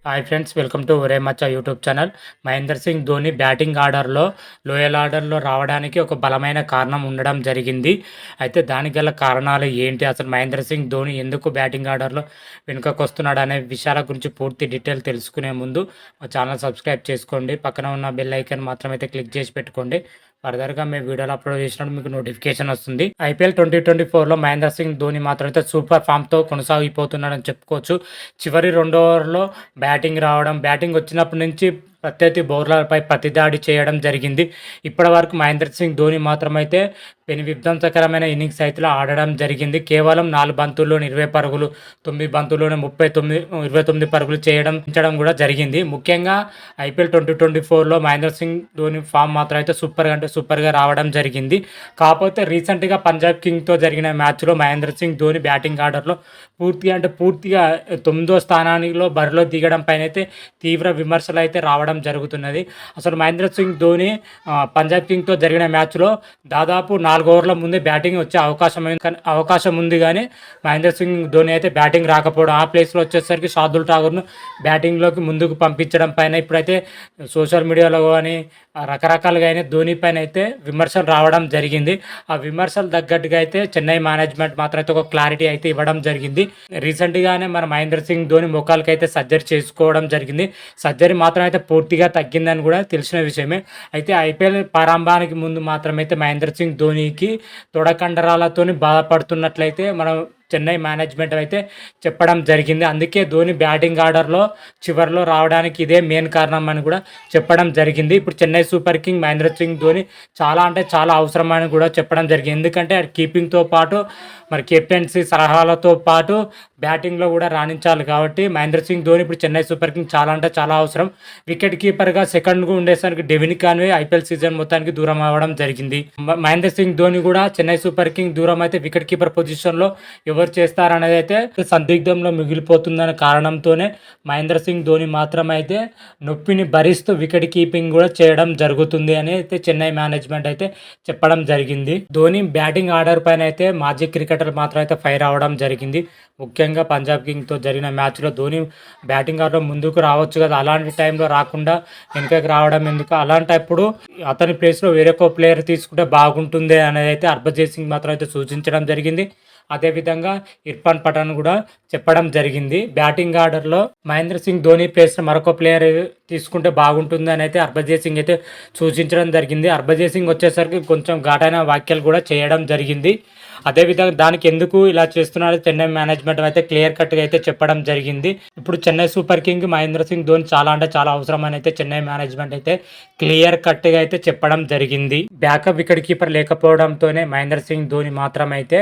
Hi friends, welcome to ఒరే మచ్చా YouTube channel. Mahender Singh Dhoni batting ఆర్డర్లో loyal ఆర్డర్లో రావడానికి ఒక బలమైన కారణం ఉండడం జరిగింది. అయితే దానికి గల కారణాలు ఏంటి, అసలు మహేందర్ సింగ్ ధోని ఎందుకు బ్యాటింగ్ ఆర్డర్లో వెనుకకు వస్తున్నాడు అనే విషయాల గురించి పూర్తి డీటెయిల్ తెలుసుకునే ముందు మా ఛానల్ సబ్స్క్రైబ్ చేసుకోండి. పక్కన ఉన్న బెల్ ఐకాన్ మాత్రమైతే క్లిక్ చేసి పెట్టుకోండి. ఫర్దర్గా మేము వీడియోలు అప్లోడ్ చేసినప్పుడు మీకు నోటిఫికేషన్ వస్తుంది. ఐపీఎల్ 2024లో మహేందర్ సింగ్ ధోని మాత్రం అయితే సూపర్ ఫామ్తో కొనసాగిపోతున్నాడని చెప్పుకోవచ్చు. చివరి 2 ఓవర్లో బ్యాటింగ్ రావడం, బ్యాటింగ్ వచ్చినప్పటి నుంచి ప్రత్యర్థి బౌలర్లపై ప్రతిదాడి చేయడం జరిగింది. ఇప్పటి వరకు మహేందర్ సింగ్ ధోని మాత్రమైతే పెను విధ్వంసకరమైన ఇన్నింగ్స్ అయితే ఆడడం జరిగింది. కేవలం 4 బంతుల్లోనే 20 పరుగులు, 9 బంతుల్లోనే 29 పరుగులు చేయడం కూడా జరిగింది. ముఖ్యంగా ఐపీఎల్ 2024లో మహేందర్ సింగ్ ధోని ఫామ్ మాత్రం అయితే సూపర్గా రావడం జరిగింది. కాకపోతే రీసెంట్గా పంజాబ్ కింగ్తో జరిగిన మ్యాచ్లో మహేందర్ సింగ్ ధోని బ్యాటింగ్ ఆర్డర్లో పూర్తిగా 9వ స్థానానిలో బరిలో దిగడం పైన అయితే తీవ్ర విమర్శలు అయితే రావడం జరుగుతున్నది. అసలు మహేంద్ర సింగ్ ధోని పంజాబ్ కింగ్తో జరిగిన మ్యాచ్లో దాదాపు 4 ఓవర్ల ముందే బ్యాటింగ్ వచ్చే అవకాశం ఉంది, కానీ మహేంద్ర సింగ్ ధోని అయితే బ్యాటింగ్ రాకపోవడం, ఆ ప్లేస్లో వచ్చేసరికి షార్దుల్ ఠాకూర్ను బ్యాటింగ్లోకి ముందుకు పంపించడం పైన ఇప్పుడైతే సోషల్ మీడియాలో కానీ రకరకాలుగా అయినా ధోని పైన అయితే విమర్శలు రావడం జరిగింది. ఆ విమర్శలు తగ్గట్టుగా అయితే చెన్నై మేనేజ్మెంట్ మాత్రం అయితే ఒక క్లారిటీ అయితే ఇవ్వడం జరిగింది. రీసెంట్గానే మన మహేంద్ర సింగ్ ధోని ముఖాలకి అయితే సర్జరీ చేసుకోవడం జరిగింది. సర్జరీ మాత్రం అయితే పూర్తిగా తగ్గిందని కూడా తెలిసిన విషయమే. అయితే ఐపీఎల్ ప్రారంభానికి ముందు మాత్రమైతే మహేంద్ర సింగ్ ధోనికి తొడకండరాలతో బాధపడుతున్నట్లయితే మనం చెన్నై మేనేజ్మెంట్ అయితే చెప్పడం జరిగింది. అందుకే ధోని బ్యాటింగ్ ఆర్డర్లో చివరిలో రావడానికి ఇదే మెయిన్ కారణం అని కూడా చెప్పడం జరిగింది. ఇప్పుడు చెన్నై సూపర్ కింగ్ మహేంద్ర సింగ్ ధోని చాలా అవసరం అని కూడా చెప్పడం జరిగింది. ఎందుకంటే కీపింగ్తో పాటు మరి కెప్టెన్సీ సలహాలతో పాటు బ్యాటింగ్లో కూడా రాణించాలి. కాబట్టి మహేంద్ర సింగ్ ధోని ఇప్పుడు చెన్నై సూపర్ కింగ్ చాలా అవసరం. వికెట్ కీపర్గా సెకండ్గా ఉండేసరికి డెవిన్ కాన్వే ఐపీఎల్ సీజన్ మొత్తానికి దూరం అవ్వడం జరిగింది. మహేంద్ర సింగ్ ధోని కూడా చెన్నై సూపర్ కింగ్ దూరం అయితే వికెట్ కీపర్ పొజిషన్లో ఎవరు చేస్తారనేది అయితే సందిగ్ధంలో మిగిలిపోతుందనే కారణంతోనే మహేంద్ర సింగ్ ధోని మాత్రం అయితే నొప్పిని భరిస్తూ వికెట్ కీపింగ్ కూడా చేయడం జరుగుతుంది అని అయితే చెన్నై మేనేజ్మెంట్ అయితే చెప్పడం జరిగింది. ధోని బ్యాటింగ్ ఆర్డర్ పైన అయితే మాజీ క్రికెటర్ మాత్రం అయితే ఫైర్ అవడం జరిగింది. ముఖ్యంగా పంజాబ్ కింగ్తో జరిగిన మ్యాచ్లో ధోని బ్యాటింగ్ ఆర్డర్ ముందుకు రావచ్చు కదా, అలాంటి టైంలో రాకుండా వెనుకకి రావడం ఎందుకు, అలాంటప్పుడు అతని ప్లేస్లో వేరొక ప్లేయర్ తీసుకుంటే బాగుంటుంది అనేది అయితే హర్భజన్ సింగ్ మాత్రం అయితే సూచించడం జరిగింది. అదేవిధంగా ఇర్ఫాన్ పఠాన్ కూడా చెప్పడం జరిగింది. బ్యాటింగ్ ఆర్డర్లో మహేంద్ర సింగ్ ధోని ప్లేస్ మరొక ప్లేయర్ తీసుకుంటే బాగుంటుంది అని అయితే హర్భజన్ సింగ్ అయితే సూచించడం జరిగింది. హర్భజన్ సింగ్ వచ్చేసరికి కొంచెం ఘాటైన వ్యాఖ్యలు కూడా చేయడం జరిగింది. అదేవిధంగా దానికి ఎందుకు ఇలా చేస్తున్నారో చెన్నై మేనేజ్మెంట్ అయితే క్లియర్ కట్గా అయితే చెప్పడం జరిగింది. ఇప్పుడు చెన్నై సూపర్ కింగ్ మహేంద్ర సింగ్ ధోని చాలా అవసరం అని అయితే చెన్నై మేనేజ్మెంట్ అయితే క్లియర్ కట్గా అయితే చెప్పడం జరిగింది. బ్యాకప్ వికెట్ కీపర్ లేకపోవడంతోనే మహేంద్ర సింగ్ ధోని మాత్రం అయితే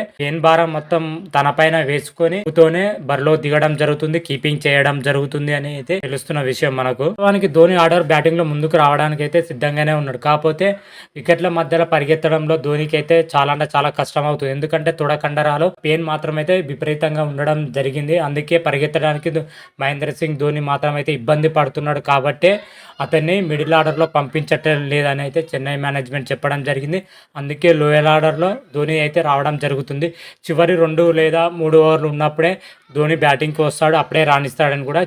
భారం మొత్తం తన పైన వేసుకొని బరిలో దిగడం జరుగుతుంది, కీపింగ్ చేయడం జరుగుతుంది అని అయితే తెలుస్తున్న విషయం మనకు. వానికి ధోని ఆర్డర్ బ్యాటింగ్ లో ముందుకు రావడానికి అయితే సిద్ధంగానే ఉన్నాడు. కాకపోతే వికెట్ల మధ్యలో పరిగెత్తడంలో ధోనికి అయితే చాలా కష్టం అవుతుంది. ఎందుకంటే తొడకండరాలు పెయిన్ మాత్రమైతే విపరీతంగా ఉండడం జరిగింది. అందుకే పరిగెత్తడానికి మహేంద్ర సింగ్ ధోని మాత్రం అయితే ఇబ్బంది పడుతున్నాడు. కాబట్టి అతన్ని మిడిల్ ఆర్డర్లో పంపించటం లేదని అయితే చెన్నై మేనేజ్మెంట్ చెప్పడం జరిగింది. అందుకే లోయల్ ఆర్డర్లో ధోని అయితే రావడం జరుగుతుంది. చివరి 2 లేదా 3 ఓవర్లు ఉన్నప్పుడే ధోని బ్యాటింగ్కి వస్తాడు, అప్పుడే రాణిస్తాడని కూడా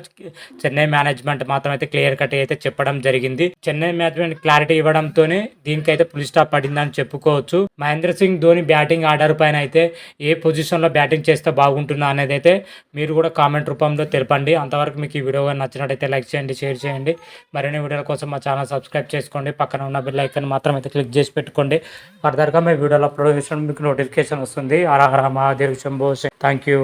చెన్నై మేనేజ్మెంట్ మాత్రం అయితే క్లియర్ కట్ అయితే చెప్పడం జరిగింది. చెన్నై మేనేజ్మెంట్ క్లారిటీ ఇవ్వడంతోనే దీనికైతే ఫుల్ స్టాప్ పడిందని చెప్పుకోవచ్చు. మహేంద్ర సింగ్ ధోని బ్యాటింగ్ ఆర్డర్ పైన అయితే ఏ పొజిషన్లో బ్యాటింగ్ చేస్తే బాగుంటుందా అనేది అయితే మీరు కూడా కామెంట్ రూపంలో తెలపండి. అంతవరకు మీకు ఈ వీడియో నచ్చినట్టయితే లైక్ చేయండి, షేర్ చేయండి. మరిన్ని వీడియోల కోసం మా ఛానల్ సబ్స్క్రైబ్ చేసుకోండి. పక్కన ఉన్న బెల్ ఐకాన్ మాత్రం అయితే క్లిక్ చేసి పెట్టుకోండి. ఫర్దర్గా మీ వీడియోలో అప్లోడ్ చేసినప్పుడు మీకు నోటిఫికేషన్ వస్తుంది. హర హర మహాదేవ్ శంభో. Thank you.